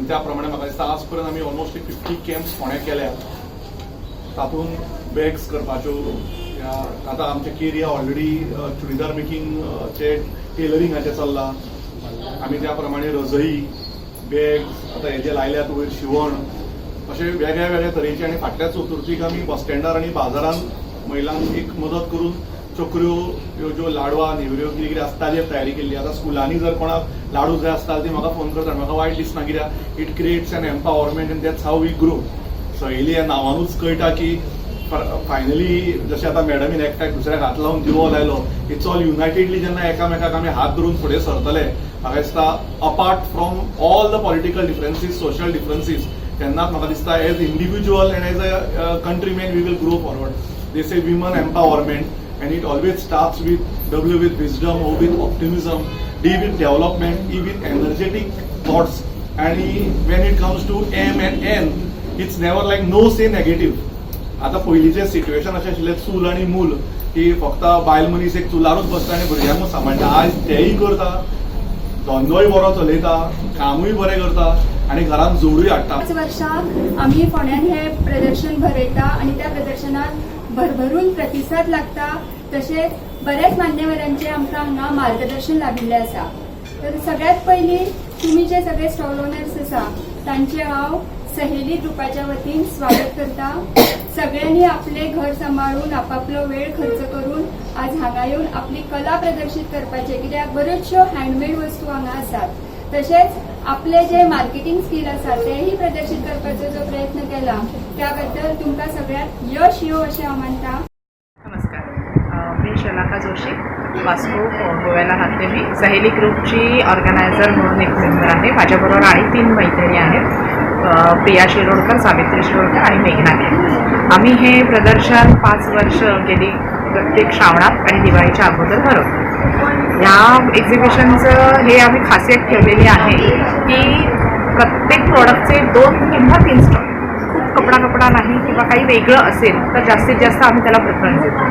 त्या प्रमाणे म्हाका दिसता आज पर्यंत आमी ऑलमोस्ट 50 कॅम्प्स फोंड्या केल्या. तातूंत बॅग्स करपाच्यो आतां आमचे केरिया ऑलरेडी चुडीदार मेकिंगचे टेलरिंगाचे चल्ला. आमी त्या प्रमाणे रजई बॅग्स आतां हेजे लायल्यात वयर शिवण अशे वेगळ्या वेगळ्या तरेचे. आनी फाटल्या चतुर्थीक आमी बस स्टँडार आनी बाजारांत महिलांक एक मदत करून चकऱ्यो ह्यो ज्यो लाडवा नेवऱ्यो कितें कितें आसता ताजेर तयारी केल्ली. आतां स्कुलांनी जर कोणाक लाडू जाय आसता ती म्हाका फोन करता. म्हाका वायट दिसना कित्याक it creates an empowerment and that's how we grow. सहेली ह्या नांवानूच कळटा की फायनली जशें आतां मॅडमीन एकट्याक दुसऱ्याक हात लावन दिवो लायलो. इट्स ऑल युनायटेडली जेन्ना एकामेकाक आमी हात धरून फुडें सरतले म्हाका दिसता apart from all the political differences social differences तेन्नाच म्हाका दिसता as individual and as a countryman we will grow forward. They say women empowerment and it always starts with W with wisdom, O with optimism, D with development, E with energetic thoughts, and when it comes to M and N it's never like no say negative. आता पयलींचे situation अशें आशिल्लें चूल आनी मूल की फक्त बायल मनीस एक चुलारूच बसता आनी भुरग्यांक सांबाळटा. आज तेय करता, धंदोय बरो चलयता, कामूय बरें करता आणि घरात जोडूय हाडटा. 5 वर्षांक आमी फोंड्यान हे प्रदर्शन भरयता आणि त्या प्रदर्शनात भरभरून प्रतिसाद लागता. तशेंच बऱ्याच मान्यवरांचे आमकां हांगा मार्गदर्शन लाभिल्लें आसा. तर सगळ्यात पयलीं तुमी जे सगळे स्टॉल ओनर्स आसा तांचे हांव सहेली ग्रुपाच्या वतीन स्वागत करता. सगळ्यांनी आपले घर सांबाळून आपापलो वेळ खर्च करून आज हांगा येवन आपली कला प्रदर्शित करपाचे, कित्याक बऱ्योचश्यो हँडमेड वस्तू हांगा आसात. तशेंच आपले जे मार्केटिंग स्किल आसा तेही प्रदर्शित करपाचो जो प्रयत्न केला त्याबद्दल तुमकां सगळ्यात यश येवो अशें हांव मानता. नमस्कार, मी शलाका जोशी, वास्को गोव्याला राहते. मी सहेली ग्रुपची ऑर्गनायझर म्हणून एक मेंबर आहे. माझ्याबरोबर आणि 3 मैत्रिणी आहेत, प्रिया शिरोडकर, सावित्री शिरोडकर आणि मेघना के. आम्ही हे प्रदर्शन 5 वर्ष गेली प्रत्येक श्रावणात आणि दिवाळीच्या अगोदर भरवतो. ह्या एक्झिबिशनचं हे आम्ही खासियत ठेवलेली आहे की प्रत्येक प्रोडक्टचे 2 किंवा 3 स्टॉल, खूप कपडा नाही किंवा काही वेगळं असेल तर जास्तीत जास्त आम्ही त्याला प्रेफरन्स देतो.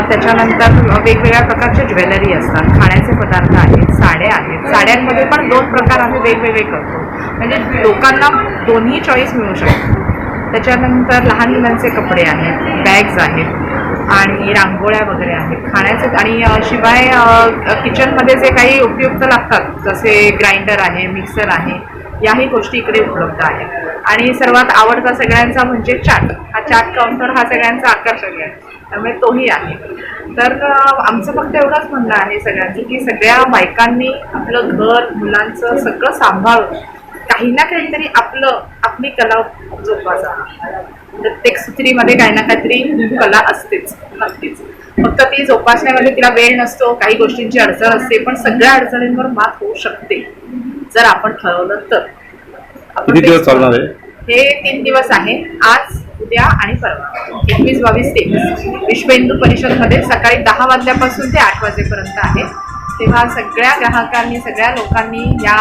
त्याच्यानंतर वेगवेगळ्या प्रकारच्या ज्वेलरी असतात, खाण्याचे पदार्थ आहेत, साड्या आहेत. साड्यांमध्ये पण 2 प्रकार आम्ही वेगवेगळे करतो, म्हणजे लोकांना दोन्ही चॉईस मिळू शकतो. त्याच्यानंतर लहान मुलांचे कपडे आहेत, बॅग्स आहेत आणि रांगोळ्या वगैरे आहेत, खाण्याचे. आणि शिवाय किचनमध्ये जे काही उपयुक्त लागतात जसे ग्राइंडर आहे, मिक्सर आहे, याही गोष्टी इकडे उपलब्ध आहेत. आणि सर्वात आवडता सगळ्यांचा म्हणजे चाट. हा चाट काउंटर हा सगळ्यांचा आकर्षण आहे, त्यामुळे तोही आहे. तर आमचं फक्त एवढंच म्हणणं आहे सगळ्यांचं की सगळ्या बायकांनी आपलं घर, मुलांचं सगळं सांभाळून काही ना काहीतरी आपली कला जोपासा. प्रत्येक स्त्रीमध्ये काही ना काहीतरी कला असतेच, नक्कीच. फक्त ती जोपासण्यामध्ये तिला वेळ नसतो, काही गोष्टींची अडचण असते, पण सगळ्या अडचणींवर मात होऊ शकते जर आपण ठरवलं तर. किती दिवस चालणार आहे हे? 3 दिवस आहे, आज, उद्या आणि परवा, 21, 22, 23. विश्व हिंदू परिषदमध्ये सकाळी 10 वाजल्यापासून ते 8 वाजेपर्यंत आहे. तेव्हा सगळ्या ग्राहकांनी, सगळ्या लोकांनी या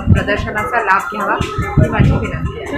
प्रदर्शनाचा लाभ घ्यावा ही माझी विनंती आहे.